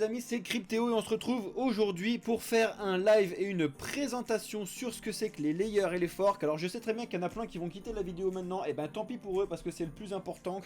les amis, c'est Cryptéo et on se retrouve aujourd'hui pour faire un live et une présentation sur ce que c'est que les layers et les forks. Alors je sais très bien qu'il y en a plein qui vont quitter la vidéo maintenant, et ben tant pis pour eux parce que c'est le plus important.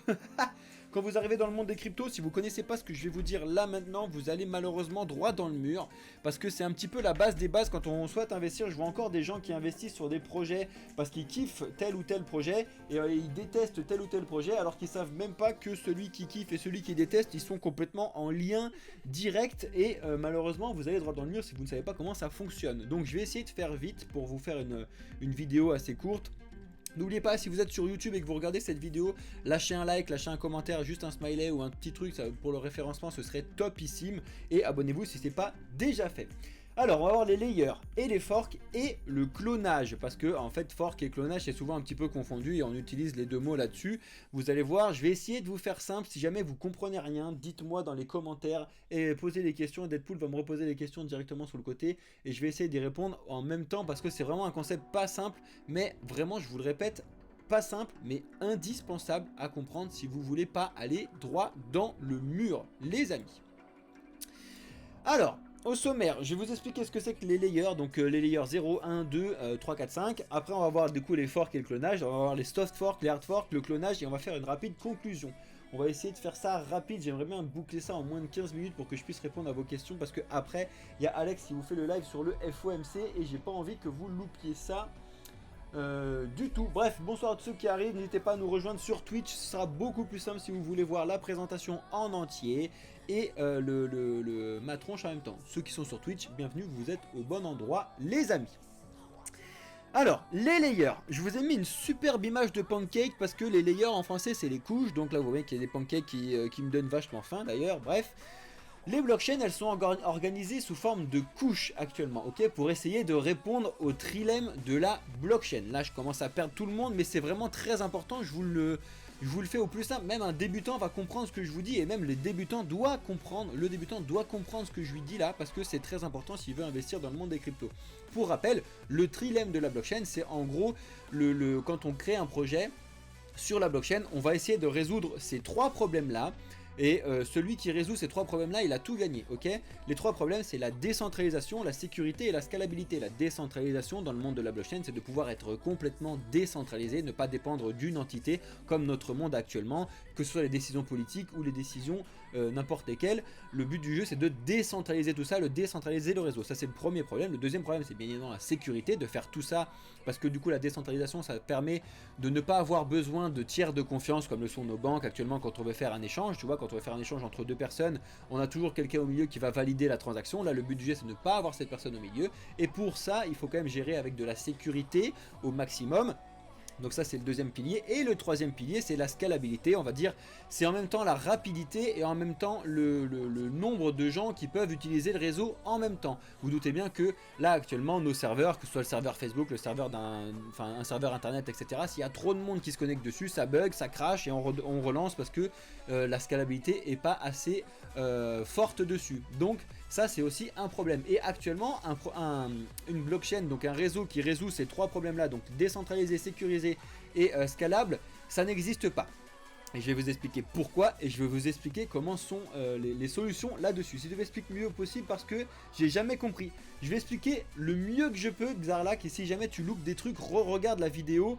Quand vous arrivez dans le monde des cryptos, si vous connaissez pas ce que je vais vous dire là maintenant, vous allez malheureusement droit dans le mur. Parce que c'est un petit peu la base des bases quand on souhaite investir. Je vois encore des gens qui investissent sur des projets parce qu'ils kiffent tel ou tel projet et ils détestent tel ou tel projet alors qu'ils savent même pas que celui qui kiffe et celui qui déteste, ils sont complètement en lien direct et malheureusement vous allez droit dans le mur si vous ne savez pas comment ça fonctionne. Donc je vais essayer de faire vite pour vous faire une vidéo assez courte. N'oubliez pas, si vous êtes sur YouTube et que vous regardez cette vidéo, lâchez un like, lâchez un commentaire, juste un smiley ou un petit truc ça, pour le référencement, ce serait topissime. Et abonnez-vous si ce n'est pas déjà fait. Alors, on va voir les layers et les forks et le clonage. Parce que, en fait, fork et clonage, c'est souvent un petit peu confondu et on utilise les deux mots là-dessus. Vous allez voir, je vais essayer de vous faire simple. Si jamais vous comprenez rien, dites-moi dans les commentaires et posez des questions. Deadpool va me reposer les questions directement sur le côté et je vais essayer d'y répondre en même temps parce que c'est vraiment un concept pas simple, mais vraiment, je vous le répète, pas simple, mais indispensable à comprendre si vous voulez pas aller droit dans le mur, les amis. Alors, au sommaire, je vais vous expliquer ce que c'est que les layers, donc les layers 0, 1, 2, 3, 4, 5. Après, on va voir du coup les forks et le clonage, on va voir les soft forks, les hard forks, le clonage et on va faire une rapide conclusion. On va essayer de faire ça rapide, j'aimerais bien boucler ça en moins de 15 minutes pour que je puisse répondre à vos questions parce que après, il y a Alex qui vous fait le live sur le FOMC et j'ai pas envie que vous loupiez ça. Du tout. Bref, bonsoir à tous ceux qui arrivent, n'hésitez pas à nous rejoindre sur Twitch, ce sera beaucoup plus simple si vous voulez voir la présentation en entier et ma tronche en même temps. Ceux qui sont sur Twitch, bienvenue, vous êtes au bon endroit les amis. Alors, les layers, je vous ai mis une superbe image de pancake parce que les layers en français c'est les couches, donc là vous voyez qu'il y a des pancakes qui me donnent vachement faim d'ailleurs, bref. Les blockchains, elles sont organisées sous forme de couches actuellement, ok, pour essayer de répondre au trilemme de la blockchain. Là, je commence à perdre tout le monde, mais c'est vraiment très important, je vous le fais au plus simple. Même un débutant va comprendre ce que je vous dis, et même le débutant doit comprendre ce que je lui dis là, parce que c'est très important s'il veut investir dans le monde des cryptos. Pour rappel, le trilemme de la blockchain, c'est en gros, quand on crée un projet sur la blockchain, on va essayer de résoudre ces trois problèmes-là. Et celui qui résout ces trois problèmes là il a tout gagné, ok. Les trois problèmes c'est la décentralisation, la sécurité et la scalabilité. La décentralisation dans le monde de la blockchain c'est de pouvoir être complètement décentralisé, ne pas dépendre d'une entité comme notre monde actuellement, que ce soit les décisions politiques ou les décisions n'importe lesquelles. Le but du jeu c'est de décentraliser tout ça, décentraliser le réseau, ça c'est le premier problème. Le deuxième problème c'est bien évidemment la sécurité, de faire tout ça parce que du coup la décentralisation ça permet de ne pas avoir besoin de tiers de confiance comme le sont nos banques actuellement quand on veut faire un échange, tu vois, quand on va faire un échange entre deux personnes, on a toujours quelqu'un au milieu qui va valider la transaction. Là le but du jeu c'est de ne pas avoir cette personne au milieu et pour ça il faut quand même gérer avec de la sécurité au maximum. Donc ça c'est le deuxième pilier. Et le troisième pilier c'est la scalabilité, on va dire. C'est en même temps la rapidité et en même temps le nombre de gens qui peuvent utiliser le réseau en même temps. Vous doutez bien que là actuellement nos serveurs, que ce soit le serveur Facebook, le serveur un serveur internet, etc. S'il y a trop de monde qui se connecte dessus, ça bug, ça crache et on relance parce que la scalabilité est pas assez forte dessus. Donc ça c'est aussi un problème. Et actuellement une blockchain, donc un réseau qui résout ces trois problèmes là, donc décentralisé, sécurisé et scalable, ça n'existe pas. Et je vais vous expliquer pourquoi et je vais vous expliquer comment sont les solutions là-dessus. Si je vais expliquer le mieux possible parce que j'ai jamais compris. Je vais expliquer le mieux que je peux, Xarlac, et si jamais tu loupes des trucs, regarde la vidéo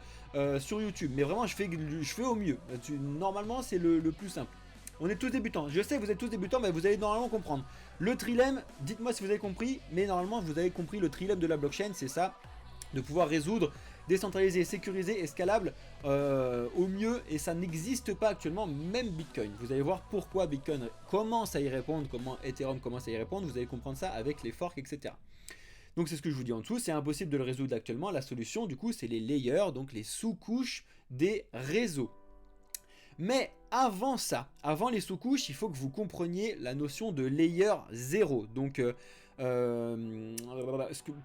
sur YouTube. Mais vraiment, je fais au mieux. Normalement, c'est le plus simple. On est tous débutants. Je sais que vous êtes tous débutants, mais vous allez normalement comprendre. Le trilemme, dites-moi si vous avez compris, mais normalement, vous avez compris le trilemme de la blockchain, c'est ça, de pouvoir résoudre décentralisé, sécurisé et scalable au mieux, et ça n'existe pas actuellement, même Bitcoin. Vous allez voir pourquoi Bitcoin commence à y répondre, comment Ethereum commence à y répondre, vous allez comprendre ça avec les forks, etc. Donc c'est ce que je vous dis en dessous, c'est impossible de le résoudre actuellement. La solution du coup c'est les layers, donc les sous-couches des réseaux. Mais avant ça, avant les sous-couches, il faut que vous compreniez la notion de layer 0. Donc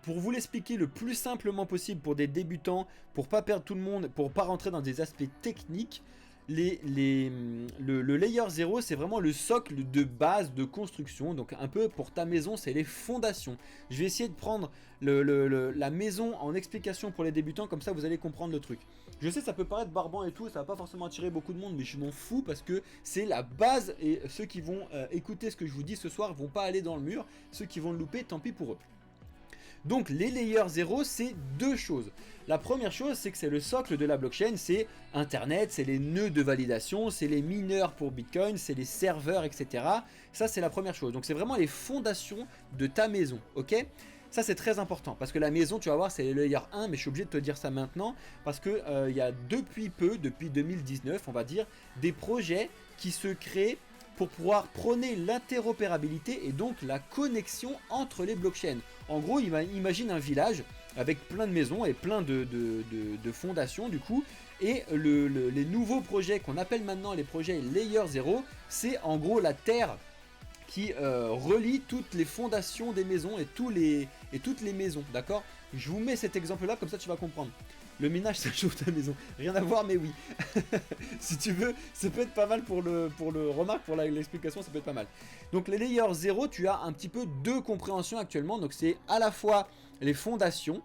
pour vous l'expliquer le plus simplement possible pour des débutants, pour pas perdre tout le monde, pour pas rentrer dans des aspects techniques, le layer 0, c'est vraiment le socle de base de construction. Donc un peu pour ta maison, c'est les fondations. Je vais essayer de prendre la maison en explication pour les débutants, comme ça vous allez comprendre le truc. Je sais, ça peut paraître barbant et tout, ça va pas forcément attirer beaucoup de monde, mais je m'en fous parce que c'est la base. Et ceux qui vont écouter ce que je vous dis ce soir vont pas aller dans le mur. Ceux qui vont le louper, tant pis pour eux. Donc les layers 0, c'est deux choses. La première chose, c'est que c'est le socle de la blockchain, c'est Internet, c'est les nœuds de validation, c'est les mineurs pour Bitcoin, c'est les serveurs, etc. Ça, c'est la première chose. Donc c'est vraiment les fondations de ta maison, ok? Ça, c'est très important, parce que la maison, tu vas voir, c'est les layers 1, mais je suis obligé de te dire ça maintenant, parce que il y a depuis 2019, on va dire, des projets qui se créent pour pouvoir prôner l'interopérabilité et donc la connexion entre les blockchains. En gros, imagine un village avec plein de maisons et plein de fondations du coup. Et les nouveaux projets qu'on appelle maintenant les projets Layer 0, c'est en gros la terre qui relie toutes les fondations des maisons et toutes les maisons, d'accord? Je vous mets cet exemple là, comme ça tu vas comprendre. Le minage, ça chauffe ta maison. Rien à voir, mais oui. Si tu veux, ça peut être pas mal pour le remarque, pour l'explication, ça peut être pas mal. Donc les layers 0, tu as un petit peu deux compréhensions actuellement. Donc c'est à la fois les fondations,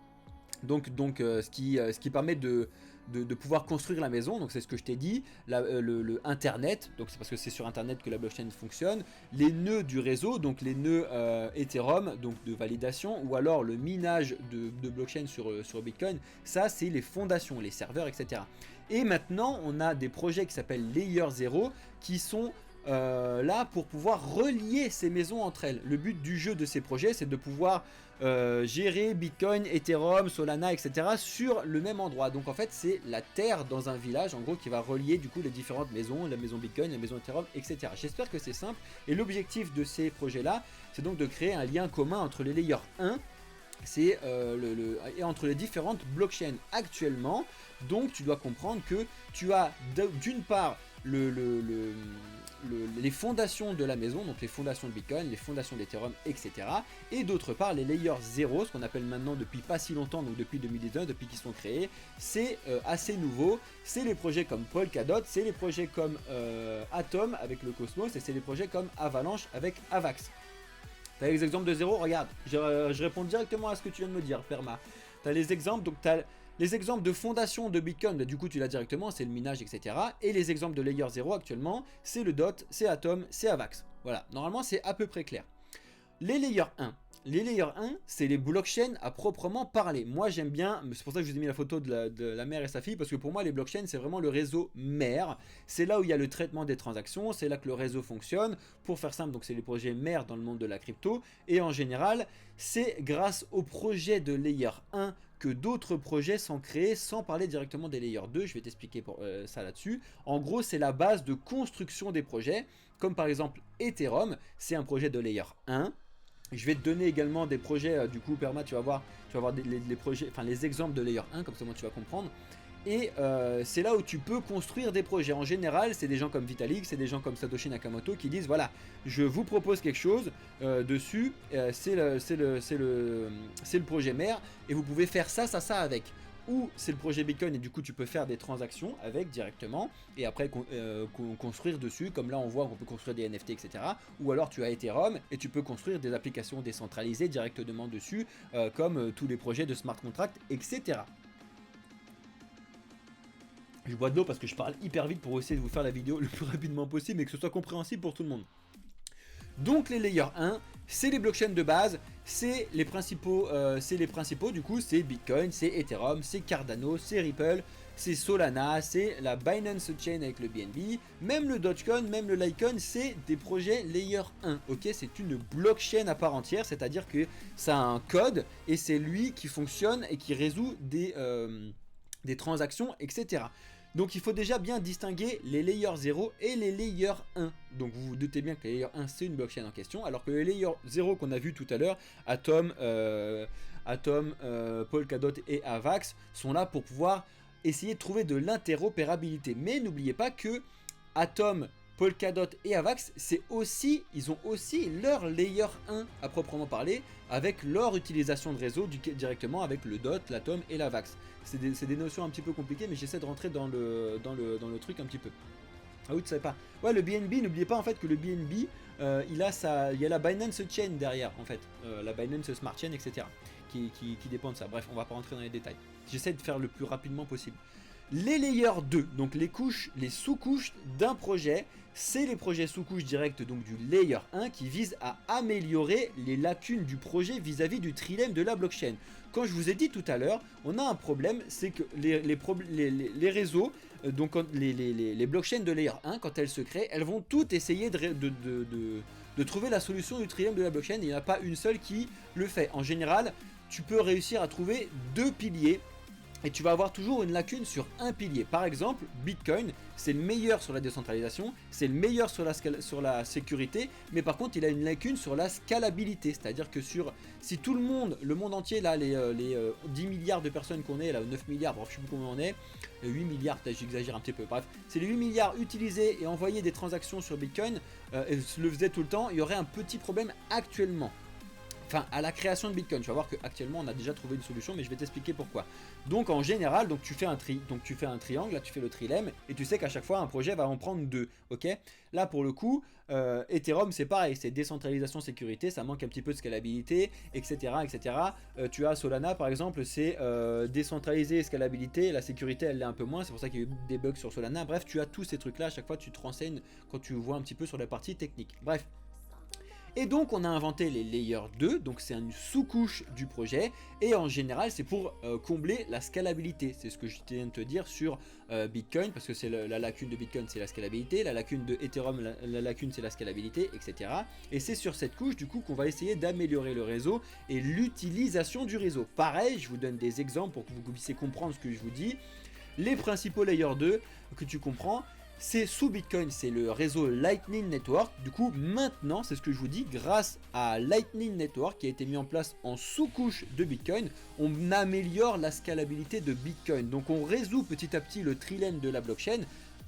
donc ce qui permet de pouvoir construire la maison, donc c'est ce que je t'ai dit, le Internet, donc c'est parce que c'est sur Internet que la blockchain fonctionne, les nœuds du réseau, donc les nœuds Ethereum, donc de validation, ou alors le minage de blockchain sur Bitcoin, ça c'est les fondations, les serveurs, etc. Et maintenant on a des projets qui s'appellent Layer 0 qui sont là pour pouvoir relier ces maisons entre elles. Le but du jeu de ces projets, c'est de pouvoir gérer Bitcoin, Ethereum, Solana, etc. sur le même endroit. Donc en fait, c'est la terre dans un village, en gros, qui va relier du coup les différentes maisons, la maison Bitcoin, la maison Ethereum, etc. J'espère que c'est simple. Et l'objectif de ces projets-là, c'est donc de créer un lien commun entre les layers 1 et entre les différentes blockchains actuellement. Donc tu dois comprendre que tu as d'une part les fondations de la maison, donc les fondations de Bitcoin, les fondations d'Ethereum, etc. Et d'autre part les layers 0, ce qu'on appelle maintenant depuis pas si longtemps, donc depuis 2019, depuis qu'ils sont créés, c'est assez nouveau. C'est les projets comme Polkadot, c'est les projets comme Atom avec le Cosmos, et c'est les projets comme Avalanche avec Avax. T'as les exemples de 0, regarde, je réponds directement à ce que tu viens de me dire, Perma. T'as les exemples, donc t'as les exemples de fondation de Bitcoin, du coup tu l'as directement, c'est le minage, etc. Et les exemples de Layer 0 actuellement, c'est le DOT, c'est Atom, c'est Avax. Voilà, normalement c'est à peu près clair. Les Layer 1. Les Layer 1, c'est les blockchains à proprement parler. Moi j'aime bien, c'est pour ça que je vous ai mis la photo de la mère et sa fille, parce que pour moi les blockchains c'est vraiment le réseau mère. C'est là où il y a le traitement des transactions, c'est là que le réseau fonctionne. Pour faire simple, donc c'est les projets mères dans le monde de la crypto. Et en général, c'est grâce aux projets de Layer 1 que d'autres projets sont créés, sans parler directement des Layer 2, je vais t'expliquer ça là-dessus. En gros, c'est la base de construction des projets, comme par exemple Ethereum, c'est un projet de Layer 1. Je vais te donner également des projets, du coup Perma, tu vas voir les projets, enfin les exemples de Layer 1, comme ça moi tu vas comprendre. Et c'est là où tu peux construire des projets. En général, c'est des gens comme Vitalik, c'est des gens comme Satoshi Nakamoto qui disent voilà, je vous propose quelque chose dessus, c'est le projet mère, et vous pouvez faire ça, ça, ça avec. Ou c'est le projet Bitcoin et du coup tu peux faire des transactions avec directement et après construire dessus, comme là on voit qu'on peut construire des NFT, etc. Ou alors tu as Ethereum et tu peux construire des applications décentralisées directement dessus, comme tous les projets de smart contract, etc. Je bois de l'eau parce que je parle hyper vite pour essayer de vous faire la vidéo le plus rapidement possible et que ce soit compréhensible pour tout le monde. Donc les layers 1, c'est les blockchains de base, c'est les principaux du coup, c'est Bitcoin, c'est Ethereum, c'est Cardano, c'est Ripple, c'est Solana, c'est la Binance Chain avec le BNB, même le Dogecoin, même le Litecoin, c'est des projets Layer 1, ok? C'est une blockchain à part entière, c'est-à-dire que ça a un code et c'est lui qui fonctionne et qui résout des transactions, etc. Donc il faut déjà bien distinguer les layers 0 et les layers 1. Donc vous vous doutez bien que les layers 1 c'est une blockchain en question, alors que les layers 0 qu'on a vu tout à l'heure, Atom, Polkadot et Avax, sont là pour pouvoir essayer de trouver de l'interopérabilité. Mais n'oubliez pas que Atom Polkadot et Avax, ils ont aussi leur layer 1 à proprement parler, avec leur utilisation de réseau directement avec le DOT, l'Atom et l'Avax. C'est des notions un petit peu compliquées, mais j'essaie de rentrer dans le truc un petit peu. Ah oui, tu savais pas. Ouais, le BNB, n'oubliez pas en fait que le BNB, il y a la Binance Chain derrière, en fait. La Binance Smart Chain, etc. Qui dépend de ça. Bref, on va pas rentrer dans les détails. J'essaie de faire le plus rapidement possible. Les layers 2, donc les sous-couches d'un projet, c'est les projets sous-couches directes donc du layer 1 qui visent à améliorer les lacunes du projet vis-à-vis du trilemme de la blockchain. Quand je vous ai dit tout à l'heure, on a un problème, c'est que les réseaux, donc les blockchains de layer 1, quand elles se créent, elles vont toutes essayer de trouver la solution du trilemme de la blockchain. Il n'y en a pas une seule qui le fait. En général, tu peux réussir à trouver 2 piliers. Et tu vas avoir toujours une lacune sur un pilier. Par exemple, Bitcoin, c'est le meilleur sur la décentralisation, c'est le meilleur sur la sécurité, mais par contre, il a une lacune sur la scalabilité. C'est-à-dire que si tout le monde entier, là, les 10 milliards de personnes qu'on est, là, 9 milliards, bref, je sais plus combien on est, 8 milliards, peut-être j'exagère un petit peu, bref, c'est les 8 milliards utilisés et envoyer des transactions sur Bitcoin, et le faisait tout le temps, il y aurait un petit problème actuellement. Enfin, à la création de Bitcoin, tu vas voir qu'actuellement on a déjà trouvé une solution, mais je vais t'expliquer pourquoi. Donc en général, tu fais un triangle, là tu fais le trilemme, et tu sais qu'à chaque fois un projet va en prendre 2, ok. Là pour le coup, Ethereum c'est pareil, c'est décentralisation, sécurité, ça manque un petit peu de scalabilité, etc. etc. Tu as Solana par exemple, c'est décentralisé, scalabilité, la sécurité elle l'est un peu moins, c'est pour ça qu'il y a eu des bugs sur Solana. Bref, tu as tous ces trucs là, à chaque fois tu te renseignes quand tu vois un petit peu sur la partie technique. Bref. Et donc on a inventé les layers 2, donc c'est une sous-couche du projet, et en général c'est pour combler la scalabilité. C'est ce que je viens de te dire sur Bitcoin, parce que c'est la lacune de Bitcoin, c'est la scalabilité, la lacune de Ethereum, la lacune c'est la scalabilité, etc. Et c'est sur cette couche du coup qu'on va essayer d'améliorer le réseau et l'utilisation du réseau. Pareil, je vous donne des exemples pour que vous puissiez comprendre ce que je vous dis. Les principaux layers 2 que tu comprends, c'est sous Bitcoin, c'est le réseau Lightning Network. Du coup, maintenant, c'est ce que je vous dis, grâce à Lightning Network qui a été mis en place en sous-couche de Bitcoin, on améliore la scalabilité de Bitcoin. Donc, on résout petit à petit le trilemme de la blockchain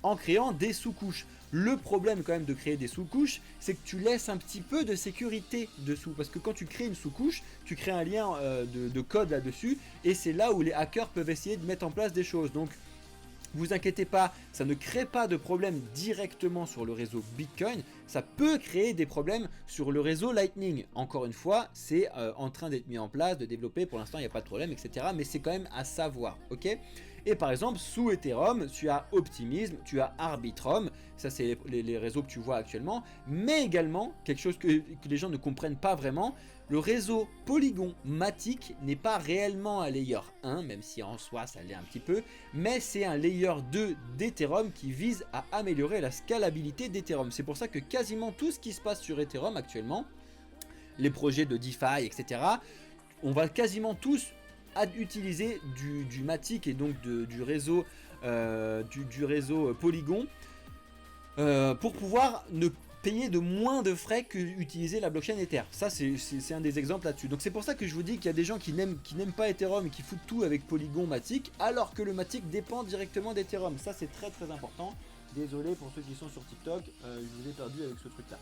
en créant des sous-couches. Le problème quand même de créer des sous-couches, c'est que tu laisses un petit peu de sécurité dessous. Parce que quand tu crées une sous-couche, tu crées un lien de code là-dessus. Et c'est là où les hackers peuvent essayer de mettre en place des choses. Donc, vous inquiétez pas, ça ne crée pas de problème directement sur le réseau Bitcoin, ça peut créer des problèmes sur le réseau Lightning. Encore une fois, c'est en train d'être mis en place, de développer, pour l'instant il n'y a pas de problème, etc. Mais c'est quand même à savoir, ok? Et par exemple, sous Ethereum, tu as Optimism, tu as Arbitrum, ça c'est les réseaux que tu vois actuellement, mais également, quelque chose que les gens ne comprennent pas vraiment, le réseau Polygon Matic n'est pas réellement un layer 1, même si en soi ça l'est un petit peu, mais c'est un layer 2 d'Ethereum qui vise à améliorer la scalabilité d'Ethereum. C'est pour ça que quasiment tout ce qui se passe sur Ethereum actuellement, les projets de DeFi, etc., on va quasiment tous utiliser du Matic et donc du réseau Polygon pour pouvoir ne payer de moins de frais que utiliser la blockchain Ether. Ça c'est un des exemples là-dessus. Donc c'est pour ça que je vous dis qu'il y a des gens qui n'aiment pas Ethereum et qui foutent tout avec Polygon Matic, alors que le Matic dépend directement d'Ethereum. Ça c'est très très important. Désolé pour ceux qui sont sur TikTok, je vous ai perdu avec ce truc là.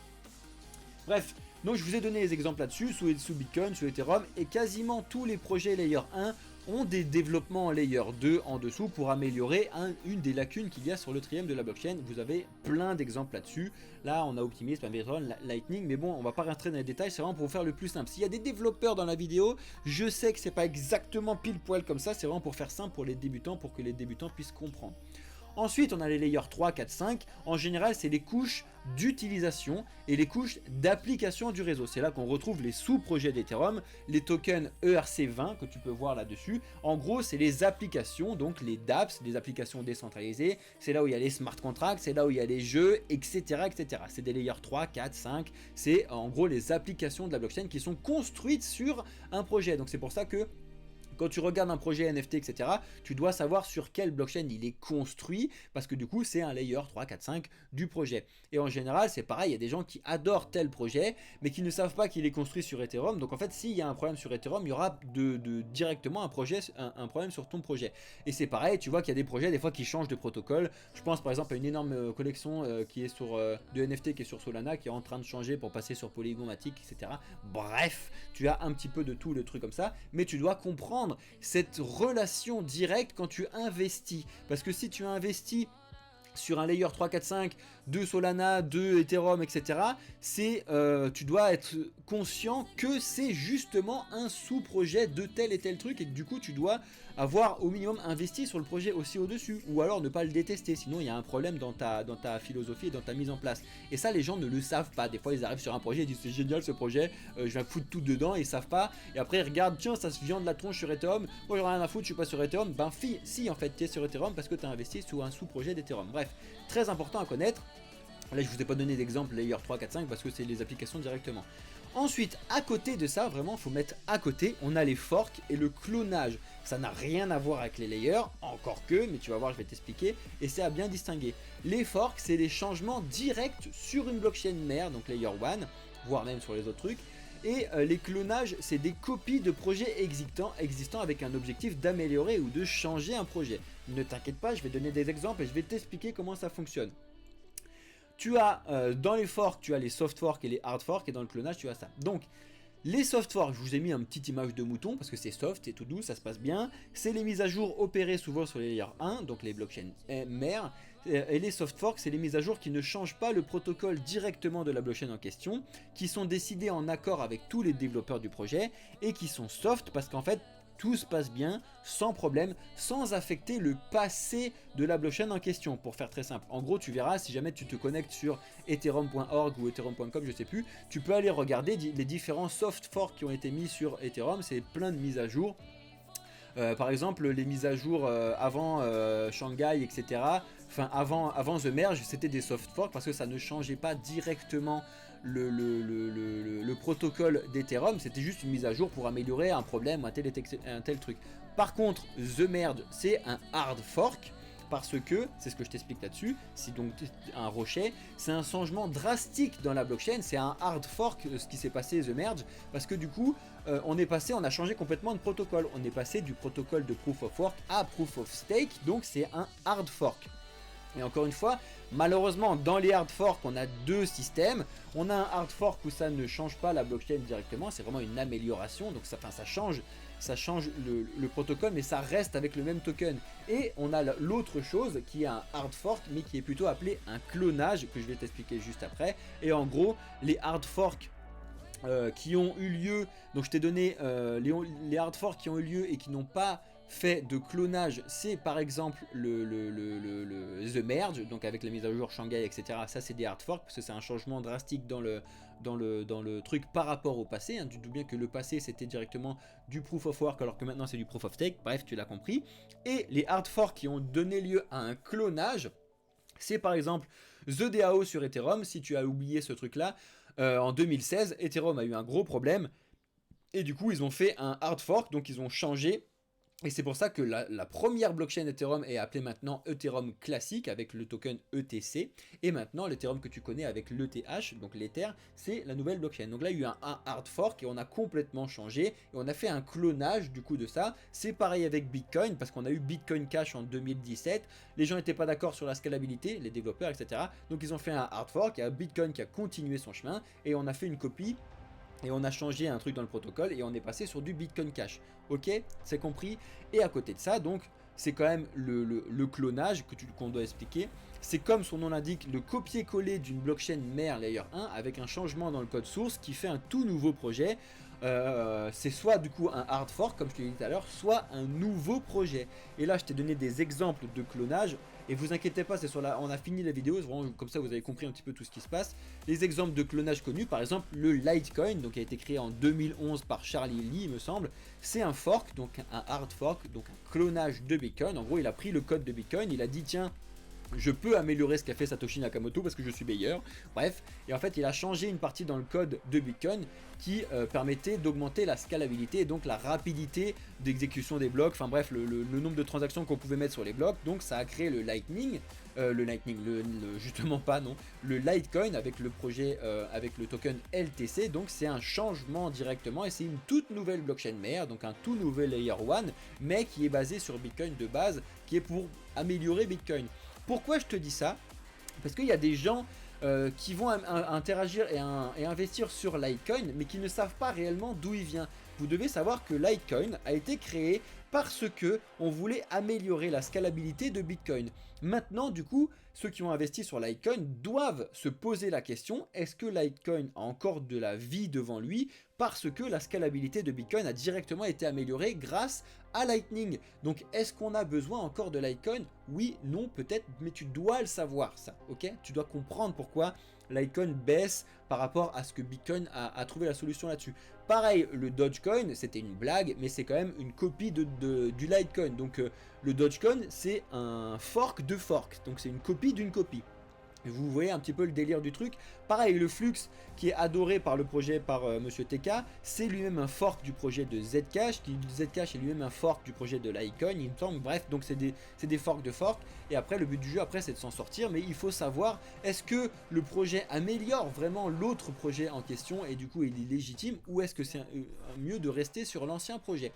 Bref, donc je vous ai donné les exemples là-dessus, sous Bitcoin, sous Ethereum, et quasiment tous les projets Layer 1 ont des développements en Layer 2 en dessous pour améliorer une des lacunes qu'il y a sur le trilemme de la blockchain. Vous avez plein d'exemples là-dessus. Là, on a Optimism, Arbitrum, Lightning, mais bon, on va pas rentrer dans les détails, c'est vraiment pour vous faire le plus simple. S'il y a des développeurs dans la vidéo, je sais que c'est pas exactement pile poil comme ça, c'est vraiment pour faire simple pour les débutants, pour que les débutants puissent comprendre. Ensuite, on a les layers 3, 4, 5. En général, c'est les couches d'utilisation et les couches d'application du réseau. C'est là qu'on retrouve les sous-projets d'Ethereum, les tokens ERC20 que tu peux voir là-dessus. En gros, c'est les applications, donc les dApps, les applications décentralisées. C'est là où il y a les smart contracts, c'est là où il y a les jeux, etc. etc. C'est des layers 3, 4, 5. C'est en gros les applications de la blockchain qui sont construites sur un projet. Donc c'est pour ça que Quand tu regardes un projet NFT, etc., tu dois savoir sur quelle blockchain il est construit, parce que du coup, c'est un layer 3, 4, 5 du projet. Et en général, c'est pareil, il y a des gens qui adorent tel projet, mais qui ne savent pas qu'il est construit sur Ethereum. Donc en fait, s'il y a un problème sur Ethereum, il y aura directement un problème sur ton projet. Et c'est pareil, tu vois qu'il y a des projets, des fois, qui changent de protocole. Je pense par exemple à une énorme collection qui est sur de NFT qui est sur Solana, qui est en train de changer pour passer sur Polygon Matic, etc. Bref, tu as un petit peu de tout le truc comme ça, mais tu dois comprendre cette relation directe quand tu investis. Parce que si tu investis sur un layer 3, 4, 5 de Solana, de Ethereum, etc., tu dois être conscient que c'est justement un sous-projet de tel et tel truc, et que du coup tu dois avoir au minimum investi sur le projet aussi au-dessus, ou alors ne pas le détester, sinon il y a un problème dans ta philosophie et dans ta mise en place. Et ça, les gens ne le savent pas. Des fois ils arrivent sur un projet, ils disent c'est génial ce projet, je vais foutre tout dedans, et ils savent pas, et après ils regardent, tiens, ça se vient de la tronche sur Ethereum, moi j'en ai rien à foutre, je suis pas sur Ethereum. Ben si, en fait tu es sur Ethereum parce que tu as investi sous un sous-projet d'Ethereum. Bref, très important à connaître. Là je vous ai pas donné d'exemple layer 3, 4, 5 parce que c'est les applications directement. Ensuite, à côté de ça, vraiment, il faut mettre à côté, on a les forks et le clonage. Ça n'a rien à voir avec les layers, encore que, mais tu vas voir, je vais t'expliquer, et c'est à bien distinguer. Les forks, c'est des changements directs sur une blockchain mère, donc layer 1, voire même sur les autres trucs. Et les clonages, c'est des copies de projets existants avec un objectif d'améliorer ou de changer un projet. Ne t'inquiète pas, je vais donner des exemples et je vais t'expliquer comment ça fonctionne. Tu as dans les forks, tu as les soft forks et les hard forks, et dans le clonage, tu as ça. Donc, les soft forks, je vous ai mis une petite image de mouton parce que c'est soft, c'est tout doux, ça se passe bien. C'est les mises à jour opérées souvent sur les layers 1, donc les blockchains mères. Et les soft forks, c'est les mises à jour qui ne changent pas le protocole directement de la blockchain en question, qui sont décidées en accord avec tous les développeurs du projet et qui sont soft parce qu'en fait, tout se passe bien, sans problème, sans affecter le passé de la blockchain en question, pour faire très simple. En gros, tu verras, si jamais tu te connectes sur ethereum.org ou ethereum.com, je sais plus, tu peux aller regarder les différents soft forks qui ont été mis sur Ethereum, c'est plein de mises à jour. Par exemple, les mises à jour avant Shanghai, etc., enfin avant The Merge, c'était des soft forks parce que ça ne changeait pas directement le protocole d'Ethereum, c'était juste une mise à jour pour améliorer un problème, un tel truc. Par contre, The Merge, c'est un hard fork, parce que, c'est ce que je t'explique là-dessus, c'est donc un rocher, c'est un changement drastique dans la blockchain, c'est un hard fork ce qui s'est passé The Merge, parce que du coup, on a changé complètement de protocole, on est passé du protocole de Proof of Work à Proof of Stake, donc c'est un hard fork. Et encore une fois, malheureusement, dans les hard forks, on a deux systèmes. On a un hard fork où ça ne change pas la blockchain directement, c'est vraiment une amélioration, donc ça change le protocole, mais ça reste avec le même token. Et on a l'autre chose qui est un hard fork, mais qui est plutôt appelé un clonage, que je vais t'expliquer juste après. Et en gros, les hard forks qui ont eu lieu, donc je t'ai donné les hard forks qui ont eu lieu et qui n'ont pas fait de clonage, c'est par exemple The Merge, donc avec la mise à jour Shanghai, etc. Ça c'est des hard forks parce que c'est un changement drastique dans le truc par rapport au passé, hein. Tu te doutes bien que le passé c'était directement du Proof of Work alors que maintenant c'est du Proof of Stake, bref tu l'as compris. Et les hard forks qui ont donné lieu à un clonage, c'est par exemple The DAO sur Ethereum. Si tu as oublié ce truc là, en 2016 Ethereum a eu un gros problème et du coup ils ont fait un hard fork, donc ils ont changé. Et c'est pour ça que la première blockchain Ethereum est appelée maintenant Ethereum classique avec le token ETC. Et maintenant l'Ethereum que tu connais avec l'ETH, donc l'Ether, c'est la nouvelle blockchain. Donc là il y a eu un hard fork et on a complètement changé. Et on a fait un clonage du coup de ça. C'est pareil avec Bitcoin parce qu'on a eu Bitcoin Cash en 2017. Les gens n'étaient pas d'accord sur la scalabilité, les développeurs, etc. Donc ils ont fait un hard fork. Il y a Bitcoin qui a continué son chemin. Et on a fait une copie. Et on a changé un truc dans le protocole et on est passé sur du Bitcoin Cash. Ok, c'est compris. Et à côté de ça, donc, c'est quand même le clonage qu'on doit expliquer. C'est comme son nom l'indique, le copier-coller d'une blockchain mère layer 1 avec un changement dans le code source qui fait un tout nouveau projet. C'est soit du coup un hard fork comme je te l'ai dit tout à l'heure, soit un nouveau projet. Et là je t'ai donné des exemples de clonage. Et vous inquiétez pas, on a fini la vidéo, vraiment, comme ça vous avez compris un petit peu tout ce qui se passe. Les exemples de clonage connus, par exemple le Litecoin, donc qui a été créé en 2011 par Charlie Lee, il me semble. C'est un fork, donc un hard fork, donc un clonage de Bitcoin. En gros, il a pris le code de Bitcoin, il a dit tiens, je peux améliorer ce qu'a fait Satoshi Nakamoto parce que je suis meilleur. Bref, et en fait il a changé une partie dans le code de Bitcoin qui permettait d'augmenter la scalabilité et donc la rapidité d'exécution des blocs. Enfin bref, le nombre de transactions qu'on pouvait mettre sur les blocs. Donc ça a créé le Lightning, justement pas non, le Litecoin avec le projet, avec le token LTC. Donc c'est un changement directement et c'est une toute nouvelle blockchain mère, donc un tout nouvel layer 1, mais qui est basé sur Bitcoin de base, qui est pour améliorer Bitcoin. Pourquoi je te dis ça? Parce qu'il y a des gens qui vont interagir et investir sur Litecoin, mais qui ne savent pas réellement d'où il vient. Vous devez savoir que Litecoin a été créé parce que on voulait améliorer la scalabilité de Bitcoin. Maintenant, du coup, ceux qui ont investi sur Litecoin doivent se poser la question, est-ce que Litecoin a encore de la vie devant lui parce que la scalabilité de Bitcoin a directement été améliorée grâce à Lightning. Donc est-ce qu'on a besoin encore de Litecoin? Oui, non, peut-être, mais tu dois le savoir ça, ok? Tu dois comprendre pourquoi Litecoin baisse par rapport à ce que Bitcoin a trouvé la solution là-dessus. Pareil, le Dogecoin, c'était une blague, mais c'est quand même une copie du Litecoin. Donc le Dogecoin, c'est un fork de fork, donc c'est une copie d'une copie. Vous voyez un petit peu le délire du truc. Pareil, le Flux qui est adoré par le projet par Monsieur TK, c'est lui-même un fork du projet de Zcash, Zcash est lui-même un fork du projet de Litecoin, il me semble. Bref, donc c'est des forks de forks. Et après, le but du jeu, après, c'est de s'en sortir. Mais il faut savoir, est-ce que le projet améliore vraiment l'autre projet en question et du coup, il est légitime, ou est-ce que c'est mieux de rester sur l'ancien projet?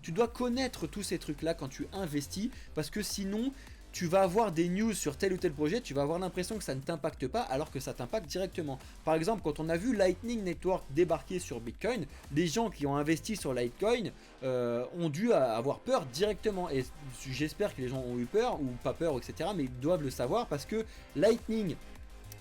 Tu dois connaître tous ces trucs-là quand tu investis, parce que sinon tu vas avoir des news sur tel ou tel projet, tu vas avoir l'impression que ça ne t'impacte pas alors que ça t'impacte directement. Par exemple, quand on a vu Lightning Network débarquer sur Bitcoin, les gens qui ont investi sur Litecoin ont dû avoir peur directement. Et j'espère que les gens ont eu peur ou pas peur, etc. Mais ils doivent le savoir parce que Lightning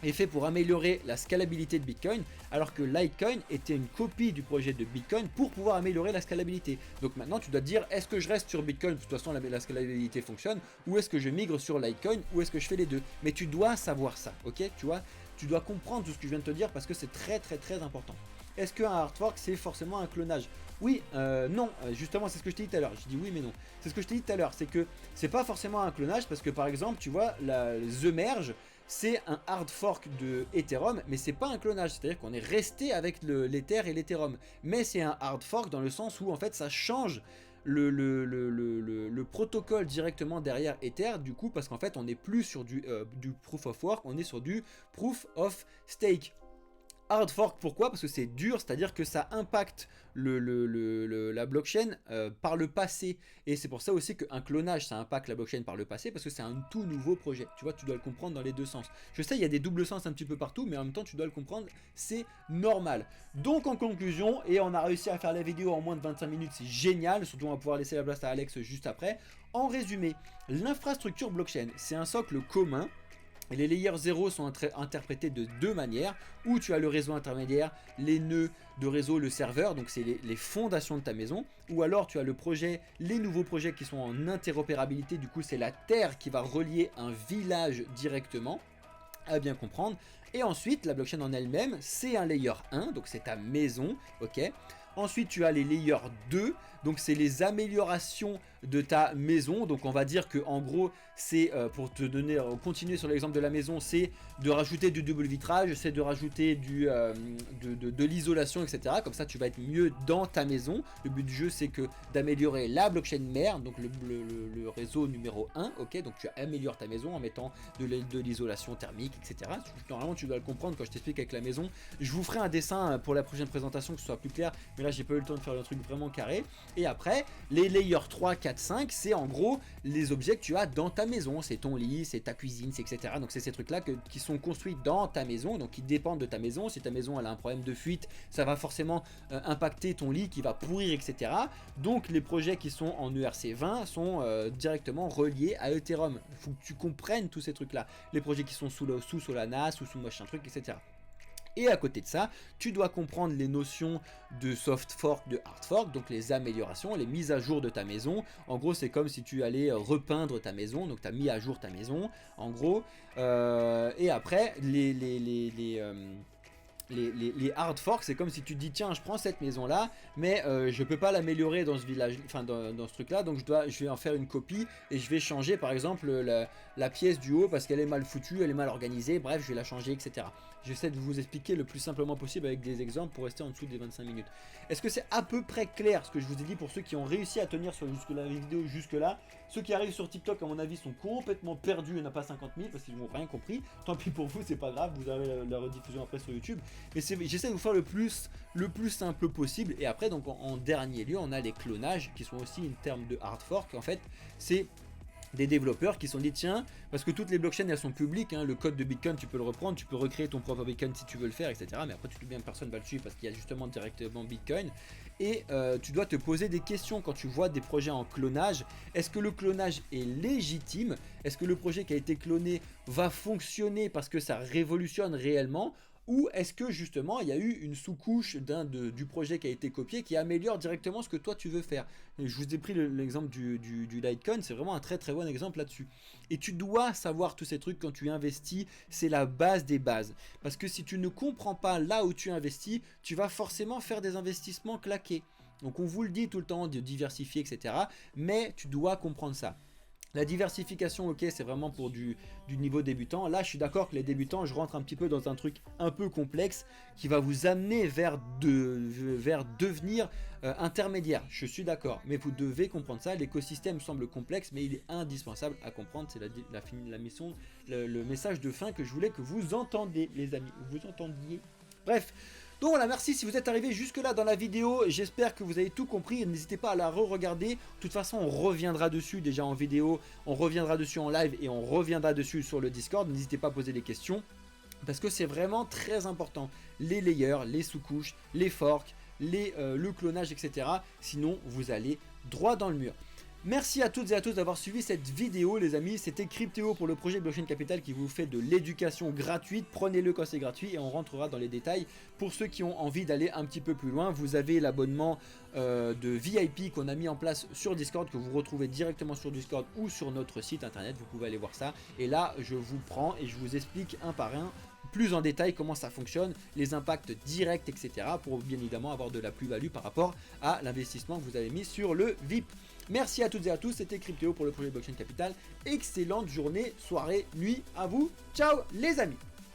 est fait pour améliorer la scalabilité de Bitcoin, alors que Litecoin était une copie du projet de Bitcoin pour pouvoir améliorer la scalabilité. Donc maintenant tu dois te dire, est-ce que je reste sur Bitcoin, de toute façon la scalabilité fonctionne, ou est-ce que je migre sur Litecoin, ou est-ce que je fais les deux? Mais tu dois savoir ça, ok? Tu vois, tu dois comprendre tout ce que je viens de te dire parce que c'est très très très important. Est-ce qu'un hard fork c'est forcément un clonage? Oui, non, justement c'est ce que je t'ai dit tout à l'heure. Je dis oui mais non. C'est ce que je t'ai dit tout à l'heure, c'est que c'est pas forcément un clonage parce que par exemple tu vois The Merge, c'est un hard fork de Ethereum, mais c'est pas un clonage, c'est-à-dire qu'on est resté avec l'Ether et l'Ethereum. Mais c'est un hard fork dans le sens où en fait ça change le protocole directement derrière Ether, du coup, parce qu'en fait on n'est plus sur du proof of work, on est sur du proof of stake. Hard fork, pourquoi? Parce que c'est dur, c'est-à-dire que ça impacte la blockchain par le passé. Et c'est pour ça aussi qu'un clonage, ça impacte la blockchain par le passé, parce que c'est un tout nouveau projet. Tu vois, tu dois le comprendre dans les deux sens. Je sais, il y a des doubles sens un petit peu partout, mais en même temps, tu dois le comprendre, c'est normal. Donc en conclusion, et on a réussi à faire la vidéo en moins de 25 minutes, c'est génial, surtout on va pouvoir laisser la place à Alex juste après. En résumé, l'infrastructure blockchain, c'est un socle commun. Et les layers 0 sont interprétés de deux manières, où tu as le réseau intermédiaire, les nœuds de réseau, le serveur, donc c'est les fondations de ta maison, ou alors tu as le projet, les nouveaux projets qui sont en interopérabilité, du coup c'est la terre qui va relier un village directement, à bien comprendre. Et ensuite la blockchain en elle-même, c'est un layer 1, donc c'est ta maison, ok. Ensuite tu as les layers 2, donc c'est les améliorations de ta maison. Donc on va dire que en gros c'est pour te donner, continuer sur l'exemple de la maison, c'est de rajouter du double vitrage, c'est de rajouter de l'isolation, etc. Comme ça tu vas être mieux dans ta maison. Le but du jeu c'est que d'améliorer la blockchain mère, donc le réseau numéro 1, ok. Donc tu améliores ta maison en mettant de l'isolation thermique, etc. Normalement tu dois le comprendre quand je t'explique avec la maison. Je vous ferai un dessin pour la prochaine présentation que ce soit plus clair, mais là j'ai pas eu le temps de faire le truc vraiment carré. Et après les layers 3, 4, 5, c'est en gros les objets que tu as dans ta maison, c'est ton lit, c'est ta cuisine, c'est etc. Donc c'est ces trucs là qui sont construits dans ta maison, donc qui dépendent de ta maison. Si ta maison elle a un problème de fuite, ça va forcément impacter ton lit qui va pourrir, etc. Donc les projets qui sont en ERC20 sont directement reliés à Ethereum. Il faut que tu comprennes tous ces trucs là, les projets qui sont sous Solana, sous machin truc, etc. Et à côté de ça, tu dois comprendre les notions de soft fork, de hard fork, donc les améliorations, les mises à jour de ta maison. En gros, c'est comme si tu allais repeindre ta maison, donc tu as mis à jour ta maison, en gros. Et après, les hard forks, c'est comme si tu te dis tiens je prends cette maison là mais je peux pas l'améliorer dans ce village, enfin dans ce truc là, donc je vais en faire une copie et je vais changer par exemple la pièce du haut parce qu'elle est mal foutue, elle est mal organisée, bref je vais la changer, etc. J'essaie de vous expliquer le plus simplement possible avec des exemples pour rester en dessous des 25 minutes. Est-ce que c'est à peu près clair ce que je vous ai dit pour ceux qui ont réussi à tenir sur jusque la vidéo jusque là? Ceux qui arrivent sur TikTok à mon avis sont complètement perdus et n'ont pas 50 000 parce qu'ils n'ont rien compris. Tant pis pour vous, c'est pas grave, vous avez la rediffusion après sur YouTube. Mais j'essaie de vous faire le plus simple possible. Et après donc en dernier lieu on a les clonages qui sont aussi une terme de hard fork. En fait c'est des développeurs qui se sont dit tiens, parce que toutes les blockchains elles sont publiques, hein, le code de Bitcoin tu peux le reprendre, tu peux recréer ton propre Bitcoin si tu veux le faire, etc. Mais après tu te dis bien personne va le suivre parce qu'il y a justement directement Bitcoin. Et tu dois te poser des questions quand tu vois des projets en clonage. Est-ce que le clonage est légitime? Est-ce que le projet qui a été cloné va fonctionner parce que ça révolutionne réellement? Ou est-ce que justement il y a eu une sous-couche du projet qui a été copié qui améliore directement ce que toi tu veux faire? Et je vous ai pris l'exemple du Litecoin, c'est vraiment un très très bon exemple là-dessus. Et tu dois savoir tous ces trucs quand tu investis, c'est la base des bases. Parce que si tu ne comprends pas là où tu investis, tu vas forcément faire des investissements claqués. Donc on vous le dit tout le temps de diversifier, etc. Mais tu dois comprendre ça. La diversification, ok, c'est vraiment pour du niveau débutant. Là, je suis d'accord que les débutants, je rentre un petit peu dans un truc un peu complexe qui va vous amener vers devenir intermédiaire. Je suis d'accord, mais vous devez comprendre ça. L'écosystème semble complexe, mais il est indispensable à comprendre. C'est la mission, le message de fin que je voulais que vous entendiez, les amis. Vous entendiez. Bref. Donc voilà, merci si vous êtes arrivé jusque là dans la vidéo, j'espère que vous avez tout compris, n'hésitez pas à la re-regarder, de toute façon on reviendra dessus déjà en vidéo, on reviendra dessus en live et on reviendra dessus sur le Discord, n'hésitez pas à poser des questions, parce que c'est vraiment très important, les layers, les sous-couches, les forks, le clonage, etc. Sinon vous allez droit dans le mur. Merci à toutes et à tous d'avoir suivi cette vidéo les amis, c'était Cryptéo pour le projet Blockchain Capital qui vous fait de l'éducation gratuite, prenez-le quand c'est gratuit et on rentrera dans les détails. Pour ceux qui ont envie d'aller un petit peu plus loin, vous avez l'abonnement de VIP qu'on a mis en place sur Discord, que vous retrouvez directement sur Discord ou sur notre site internet, vous pouvez aller voir ça. Et là je vous prends et je vous explique un par un plus en détail comment ça fonctionne, les impacts directs, etc. pour bien évidemment avoir de la plus-value par rapport à l'investissement que vous avez mis sur le VIP. Merci à toutes et à tous, c'était Cryptéo pour le projet Blockchain Capital. Excellente journée, soirée, nuit à vous. Ciao les amis!